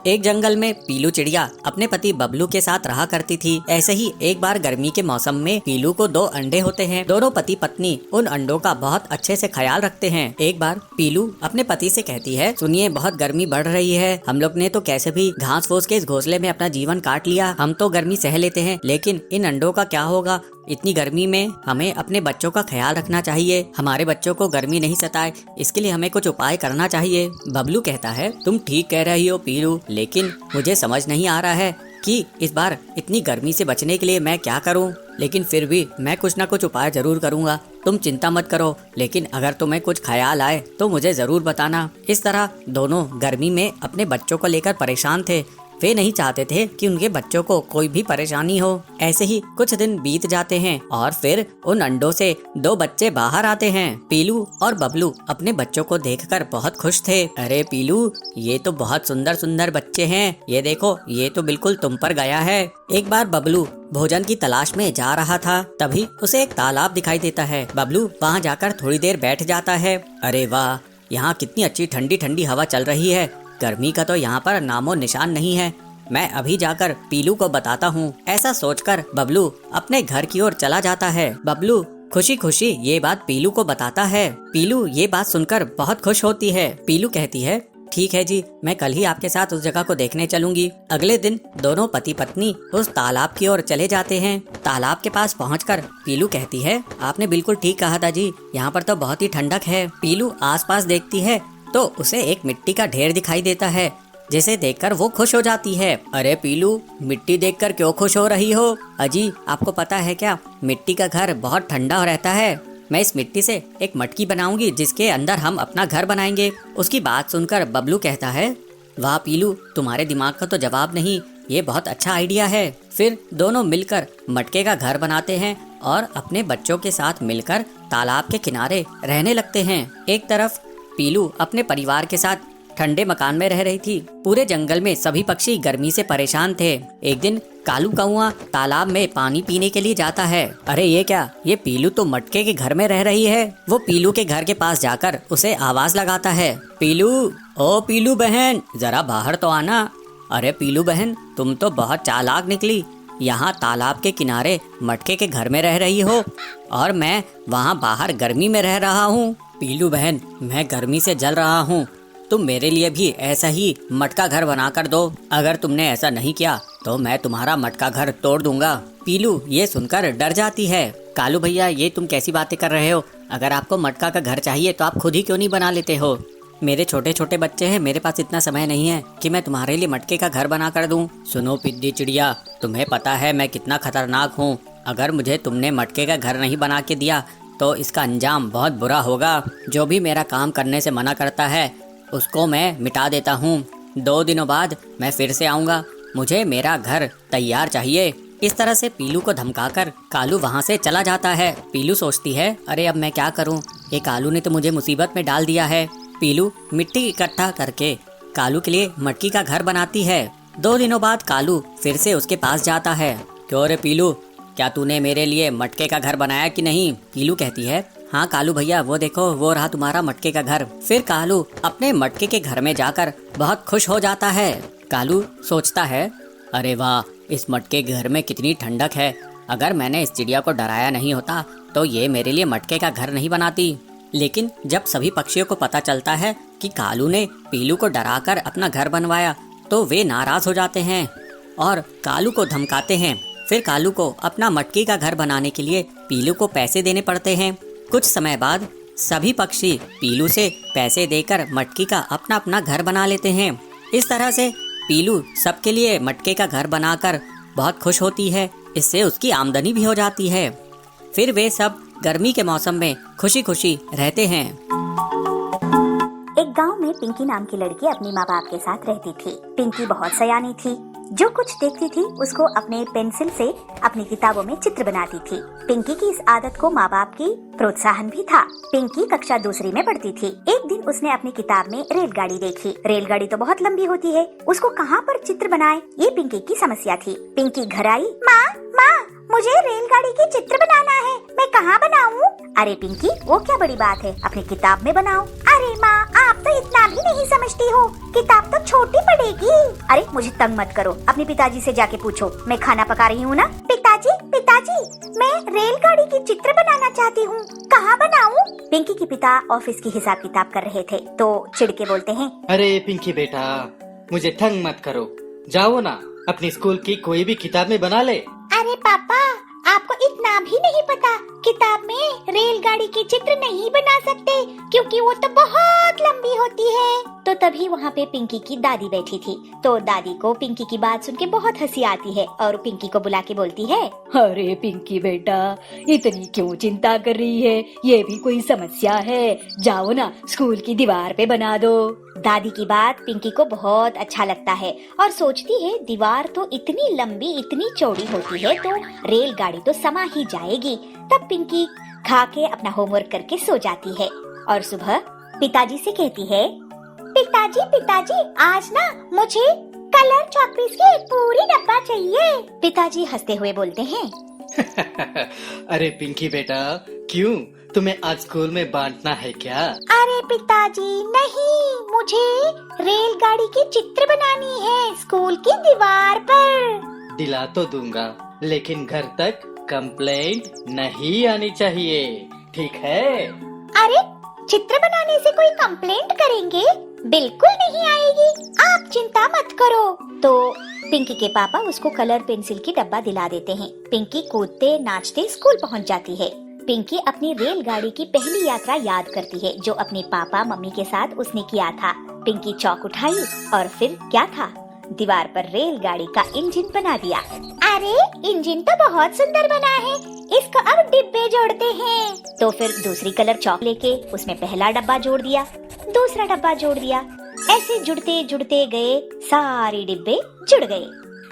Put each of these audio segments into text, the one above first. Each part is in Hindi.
एक जंगल में पीलू चिड़िया अपने पति बबलू के साथ रहा करती थी। ऐसे ही एक बार गर्मी के मौसम में पीलू को 2 अंडे होते हैं। दोनों पति पत्नी उन अंडों का बहुत अच्छे से ख्याल रखते हैं। एक बार पीलू अपने पति से कहती है, सुनिए बहुत गर्मी बढ़ रही है, हम लोग ने तो कैसे भी घास फूस के इस घोंसले में अपना जीवन काट लिया, हम तो गर्मी सह लेते हैं, लेकिन इन अंडों का क्या होगा? इतनी गर्मी में हमें अपने बच्चों का ख्याल रखना चाहिए, हमारे बच्चों को गर्मी नहीं सताए, इसके लिए हमें कुछ उपाय करना चाहिए। बबलू कहता है, तुम ठीक कह रही हो पीलू, लेकिन मुझे समझ नहीं आ रहा है कि इस बार इतनी गर्मी से बचने के लिए मैं क्या करूं, लेकिन फिर भी मैं कुछ ना कुछ उपाय जरूर करूंगा, तुम चिंता मत करो, लेकिन अगर तुम्हें कुछ ख्याल आए तो मुझे जरूर बताना। इस तरह दोनों गर्मी में अपने बच्चों को लेकर परेशान थे। वे नहीं चाहते थे कि उनके बच्चों को कोई भी परेशानी हो। ऐसे ही कुछ दिन बीत जाते हैं और फिर उन अंडों से 2 बच्चे बाहर आते हैं। पीलू और बबलू अपने बच्चों को देखकर बहुत खुश थे। अरे पीलू, ये तो बहुत सुंदर सुंदर बच्चे हैं, ये देखो, ये तो बिल्कुल तुम पर गया है। एक बार बबलू भोजन की तलाश में जा रहा था, तभी उसे एक तालाब दिखाई देता है। बबलू वहाँ जाकर थोड़ी देर बैठ जाता है। अरे वाह, यहाँ कितनी अच्छी ठंडी ठंडी हवा चल रही है, गर्मी का तो यहाँ पर नामो निशान नहीं है, मैं अभी जाकर पीलू को बताता हूँ। ऐसा सोचकर बबलू अपने घर की ओर चला जाता है। बबलू खुशी खुशी ये बात पीलू को बताता है। पीलू ये बात सुनकर बहुत खुश होती है। पीलू कहती है, ठीक है जी, मैं कल ही आपके साथ उस जगह को देखने चलूंगी। अगले दिन दोनों पति पत्नी उस तालाब की ओर चले जाते हैं। तालाब के पास पहुंचकर पीलू कहती है, आपने बिल्कुल ठीक कहा था जी, यहाँ पर तो बहुत ही ठंडक है। पीलू आसपास देखती है तो उसे एक मिट्टी का ढेर दिखाई देता है, जिसे देखकर वो खुश हो जाती है। अरे पीलू, मिट्टी देखकर क्यों खुश हो रही हो? अजी, आपको पता है क्या, मिट्टी का घर बहुत ठंडा रहता है, मैं इस मिट्टी से एक मटकी बनाऊंगी जिसके अंदर हम अपना घर बनाएंगे। उसकी बात सुनकर बबलू कहता है, वाह पीलू, तुम्हारे दिमाग का तो जवाब नहीं, ये बहुत अच्छा आइडिया है। फिर दोनों मिलकर मटके का घर बनाते हैं और अपने बच्चों के साथ मिलकर तालाब के किनारे रहने लगते हैं। एक तरफ पीलू अपने परिवार के साथ ठंडे मकान में रह रही थी। पूरे जंगल में सभी पक्षी गर्मी से परेशान थे। एक दिन कालू कौआ तालाब में पानी पीने के लिए जाता है। अरे ये क्या, ये पीलू तो मटके के घर में रह रही है। वो पीलू के घर के पास जाकर उसे आवाज लगाता है, पीलू, ओ पीलू बहन, जरा बाहर तो आना। अरे पीलू बहन, तुम तो बहुत चालाक निकली, यहाँ तालाब के किनारे मटके के घर में रह रही हो और मैं वहाँ बाहर गर्मी में रह रहा हूँ। पीलू बहन, मैं गर्मी से जल रहा हूँ, तुम मेरे लिए भी ऐसा ही मटका घर बना कर दो। अगर तुमने ऐसा नहीं किया तो मैं तुम्हारा मटका घर तोड़ दूंगा। पीलू ये सुनकर डर जाती है। कालू भैया, ये तुम कैसी बातें कर रहे हो? अगर आपको मटका का घर चाहिए तो आप खुद ही क्यों नहीं बना लेते हो? मेरे छोटे छोटे बच्चे हैं, मेरे पास इतना समय नहीं है कि मैं तुम्हारे लिए मटके का घर बना कर दूं। सुनो पिद्दी चिड़िया, तुम्हें पता है मैं कितना खतरनाक हूँ। अगर मुझे तुमने मटके का घर नहीं बना के दिया तो इसका अंजाम बहुत बुरा होगा। जो भी मेरा काम करने से मना करता है उसको मैं मिटा देता हूँ। 2 दिनों बाद मैं फिर से आऊँगा, मुझे मेरा घर तैयार चाहिए। इस तरह से पीलू को धमकाकर कालू वहाँ से चला जाता है। पीलू सोचती है, अरे अब मैं क्या करूँ, ये कालू ने तो मुझे मुसीबत में डाल दिया है। पीलू मिट्टी इकट्ठा करके कालू के लिए मटकी का घर बनाती है। 2 दिनों बाद कालू फिर से उसके पास जाता है। क्यों रे पीलू, क्या तूने मेरे लिए मटके का घर बनाया कि नहीं? पीलू कहती है, हाँ कालू भैया, वो देखो, वो रहा तुम्हारा मटके का घर। फिर कालू अपने मटके के घर में जाकर बहुत खुश हो जाता है। कालू सोचता है, अरे वाह, इस मटके के घर में कितनी ठंडक है, अगर मैंने इस चिड़िया को डराया नहीं होता तो ये मेरे लिए मटके का घर नहीं बनाती। लेकिन जब सभी पक्षियों को पता चलता है कि कालू ने पीलू को डराकर अपना घर बनवाया तो वे नाराज हो जाते हैं और कालू को धमकाते हैं। फिर कालू को अपना मटकी का घर बनाने के लिए पीलू को पैसे देने पड़ते हैं। कुछ समय बाद सभी पक्षी पीलू से पैसे देकर मटकी का अपना अपना घर बना लेते हैं। इस तरह से पीलू सबके लिए मटके का घर बनाकर बहुत खुश होती है, इससे उसकी आमदनी भी हो जाती है। फिर वे सब गर्मी के मौसम में खुशी खुशी रहते हैं। एक गांव में पिंकी नाम की लड़की अपने माँ बाप के साथ रहती थी। पिंकी बहुत सयानी थी, जो कुछ देखती थी उसको अपने पेंसिल से अपनी किताबों में चित्र बनाती थी। पिंकी की इस आदत को माँ बाप की प्रोत्साहन भी था। पिंकी कक्षा 2 में पढ़ती थी। एक दिन उसने अपनी किताब में रेलगाड़ी देखी। रेलगाड़ी तो बहुत लंबी होती है, उसको कहाँ पर चित्र बनाए, ये पिंकी की समस्या थी। पिंकी घर आई, माँ, मुझे रेलगाड़ी की चित्र बनाना है, मैं कहाँ बनाऊँ? अरे पिंकी, वो क्या बड़ी बात है, अपनी किताब में बनाओ। अरे माँ, आप तो इतना भी नहीं समझती हो, किताब तो छोटी पड़ेगी। अरे मुझे तंग मत करो, अपने पिताजी से जाके पूछो, मैं खाना पका रही हूँ ना। पिताजी पिताजी, मैं रेलगाड़ी की चित्र बनाना चाहती हूँ, कहाँ बनाऊँ? पिंकी के पिता ऑफिस की हिसाब किताब कर रहे थे तो चिढ़ के बोलते हैं, अरे पिंकी बेटा, मुझे तंग मत करो, जाओ ना अपनी स्कूल की कोई भी किताब में बना ले। अरे पापा, आपको इतना भी नहीं पता, किताब में रेलगाड़ी के चित्र नहीं बना सकते क्योंकि वो तो बहुत लंबी होती है। तो तभी वहाँ पे पिंकी की दादी बैठी थी, तो दादी को पिंकी की बात सुन के बहुत हंसी आती है और पिंकी को बुला के बोलती है, अरे पिंकी बेटा, इतनी क्यों चिंता कर रही है? ये भी कोई समस्या है? जाओ ना स्कूल की दीवार पे बना दो। दादी की बात पिंकी को बहुत अच्छा लगता है और सोचती है दीवार तो इतनी लंबी इतनी चौड़ी होती है तो रेलगाड़ी तो समा ही जाएगी। तब पिंकी खा के अपना होमवर्क करके सो जाती है और सुबह पिताजी से कहती है, पिताजी पिताजी, आज ना मुझे कलर चॉकपीस की एक पूरी डब्बा चाहिए। पिताजी हंसते हुए बोलते हैं, अरे पिंकी बेटा, क्यों, तुम्हें आज स्कूल में बांटना है क्या? अरे पिताजी नहीं, मुझे रेलगाड़ी की चित्र बनानी है स्कूल की दीवार पर। दिला तो दूंगा, लेकिन घर तक कंप्लेंट नहीं आनी चाहिए, ठीक है? अरे चित्र बनाने से कोई कंप्लेंट करेंगे? बिल्कुल नहीं आएगी, आप चिंता मत करो। तो पिंकी के पापा उसको कलर पेंसिल की डब्बा दिला देते हैं। पिंकी कूदते नाचते स्कूल पहुंच जाती है। पिंकी अपनी रेलगाड़ी की पहली यात्रा याद करती है जो अपने पापा मम्मी के साथ उसने किया था। पिंकी चौक उठाई और फिर क्या था, दीवार पर रेलगाड़ी का इंजन बना दिया। अरे इंजन तो बहुत सुंदर बना है, इसको अब डिब्बे जोड़ते हैं। तो फिर दूसरी कलर चौक लेके उसमें पहला डब्बा जोड़ दिया, दूसरा डब्बा जोड़ दिया, ऐसे जुड़ते जुड़ते गए, सारे डिब्बे जुड़ गए।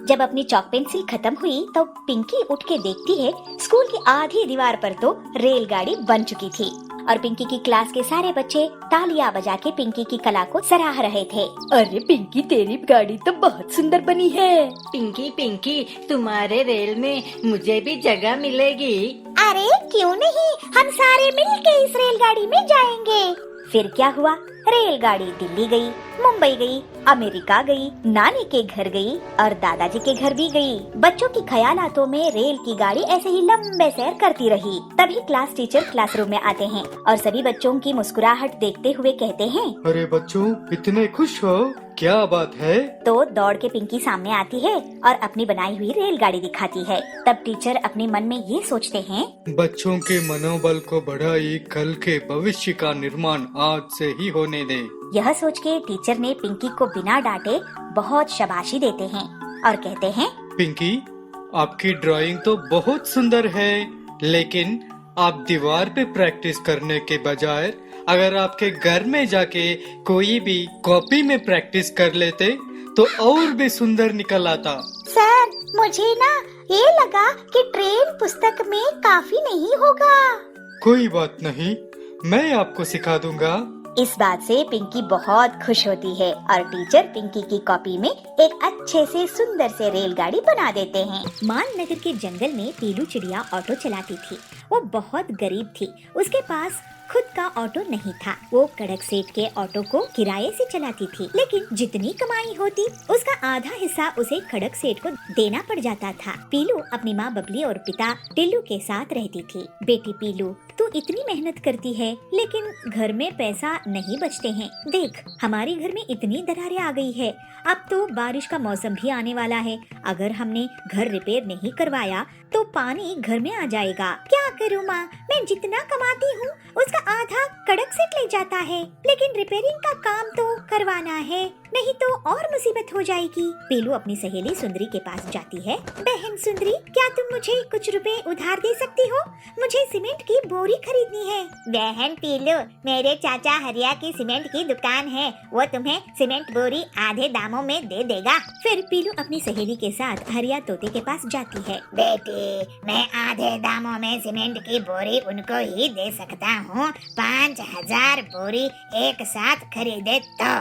जब अपनी चौक पेंसिल खत्म हुई तो पिंकी उठ के देखती है स्कूल की आधी दीवार पर तो रेलगाड़ी बन चुकी थी और पिंकी की क्लास के सारे बच्चे तालियां बजा के पिंकी की कला को सराह रहे थे। अरे पिंकी, तेरी गाड़ी तो बहुत सुंदर बनी है। पिंकी पिंकी, तुम्हारे रेल में मुझे भी जगह मिलेगी? अरे क्यों नहीं, हम सारे मिलके इस रेलगाड़ी में जाएंगे। फिर क्या हुआ, रेलगाड़ी दिल्ली गई, मुंबई गई, अमेरिका गई, नानी के घर गई और दादाजी के घर भी गई। बच्चों की ख्यालातों में रेल की गाड़ी ऐसे ही लंबे सैर करती रही। तभी क्लास टीचर क्लासरूम में आते हैं और सभी बच्चों की मुस्कुराहट देखते हुए कहते हैं, अरे बच्चों, इतने खुश हो, क्या बात है? तो दौड़ के पिंकी सामने आती है और अपनी बनाई हुई रेलगाड़ी दिखाती है। तब टीचर अपने मन में ये सोचते हैं, बच्चों के मनोबल को बढ़ाई, कल के भविष्य का निर्माण आज से ही होने दे। यह सोच के टीचर ने पिंकी को बिना डांटे बहुत शाबाशी देते हैं और कहते हैं, पिंकी, आपकी ड्राइंग तो बहुत सुंदर है, लेकिन आप दीवार पे प्रैक्टिस करने के बजाय अगर आपके घर में जाके कोई भी कॉपी में प्रैक्टिस कर लेते तो और भी सुंदर निकल आता। सर, मुझे ना ये लगा कि ट्रेन पुस्तक में काफी नहीं होगा। कोई बात नहीं, मैं आपको सिखा दूंगा। इस बात से पिंकी बहुत खुश होती है और टीचर पिंकी की कॉपी में एक अच्छे से सुंदर से रेलगाड़ी बना देते हैं। माननगर के जंगल में पीलू चिड़िया ऑटो चलाती थी। वो बहुत गरीब थी, उसके पास खुद का ऑटो नहीं था। वो कड़क सेठ के ऑटो को किराए से चलाती थी, लेकिन जितनी कमाई होती उसका आधा हिस्सा उसे कड़क सेठ को देना पड़ जाता था। पीलू अपनी माँ बबली और पिता टिल्लू के साथ रहती थी। बेटी पीलू, तू इतनी मेहनत करती है लेकिन घर में पैसा नहीं बचते हैं। देख, हमारे घर में इतनी दरारें आ गई है, अब तो बारिश का मौसम भी आने वाला है। अगर हमने घर रिपेयर नहीं करवाया तो पानी घर में आ जाएगा। क्या करूँ माँ, मैं जितना कमाती हूँ उसका आधा कड़क सेठ ले जाता है, लेकिन रिपेयरिंग का काम तो करवाना है, नहीं तो और मुसीबत हो जाएगी। पीलू अपनी सहेली सुंदरी के पास जाती है। बहन सुंदरी, क्या तुम मुझे कुछ रुपए उधार दे सकती हो? मुझे सीमेंट की बोरी खरीदनी है। बहन पीलू, मेरे चाचा हरिया की सीमेंट की दुकान है, वो तुम्हें सीमेंट बोरी आधे दामों में दे देगा। फिर पीलू अपनी सहेली के साथ हरिया तोते के पास जाती है। बेटी, मैं आधे दामों में सीमेंट की बोरी उनको ही दे सकता हूँ। 5000 बोरी एक साथ खरीदे तो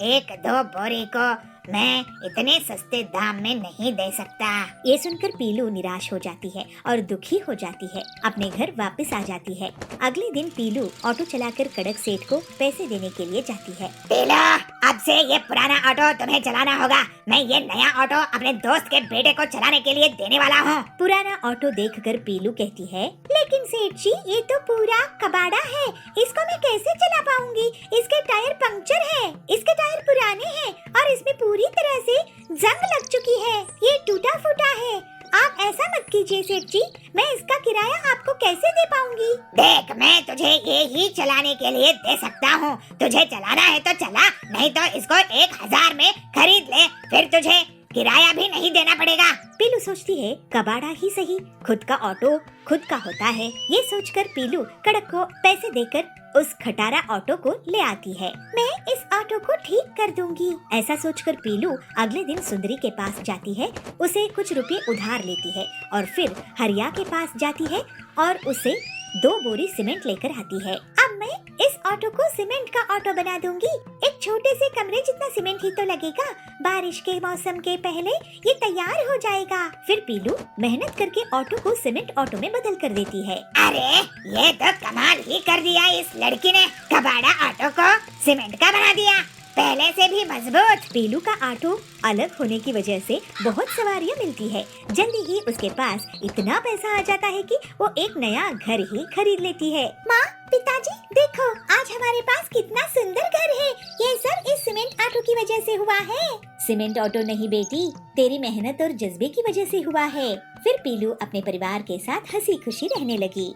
1-2 बोरी को मैं इतने सस्ते दाम में नहीं दे सकता। ये सुनकर पीलू निराश हो जाती है और दुखी हो जाती है। अपने घर वापस आ जाती है। अगले दिन पीलू ऑटो चलाकर कड़क सेठ को पैसे देने के लिए जाती है। पीलू, अब से ये पुराना ऑटो तुम्हें चलाना होगा। मैं ये नया ऑटो अपने दोस्त के बेटे को चलाने के लिए देने वाला हूँ। पुराना ऑटो देखकर पीलू कहती है, लेकिन सेठ जी ये तो पूरा कबाड़ा है, इसको मैं कैसे चला पाऊंगी? इसके टायर पंक्चर है, इसके टायर पुराने हैं और इसमें पूरी तरह से जंग लग चुकी है, ये टूटा फूटा है। आप ऐसा मत कीजिए सेठ जी, मैं इसका किराया आपको कैसे दे पाऊंगी? देख, मैं तुझे ये ही चलाने के लिए दे सकता हूँ। तुझे चलाना है तो चला, नहीं तो इसको 1000 में खरीद ले, फिर तुझे किराया भी नहीं देना पड़ेगा। पीलू सोचती है, कबाड़ा ही सही, खुद का ऑटो खुद का होता है। ये सोचकर पीलू कड़क को पैसे देकर उस खटारा ऑटो को ले आती है। मैं इस ऑटो को ठीक कर दूंगी। ऐसा सोचकर पीलू अगले दिन सुंदरी के पास जाती है, उसे कुछ रुपए उधार लेती है और फिर हरिया के पास जाती है और उसे 2 बोरी सीमेंट लेकर आती है। अब मैं इस ऑटो को सीमेंट का ऑटो बना दूंगी। एक छोटे से कमरे जितना सीमेंट ही तो लगेगा। बारिश के मौसम के पहले ये तैयार हो जाएगा। फिर पीलू मेहनत करके ऑटो को सीमेंट ऑटो में बदल कर देती है। अरे ये तो कमाल ही कर दिया इस लड़की ने, कबाड़ा ऑटो को सीमेंट का बना दिया, पहले से भी मजबूत। पीलू का ऑटो अलग होने की वजह से बहुत सवारियां मिलती है। जल्दी ही उसके पास इतना पैसा आ जाता है कि वो एक नया घर ही खरीद लेती है। माँ, पिताजी देखो, आज हमारे पास कितना सुंदर घर है। ये सब इस सीमेंट ऑटो की वजह से हुआ है। सीमेंट ऑटो नहीं बेटी, तेरी मेहनत और जज्बे की वजह से हुआ है। फिर पीलू अपने परिवार के साथ हंसी खुशी रहने लगी।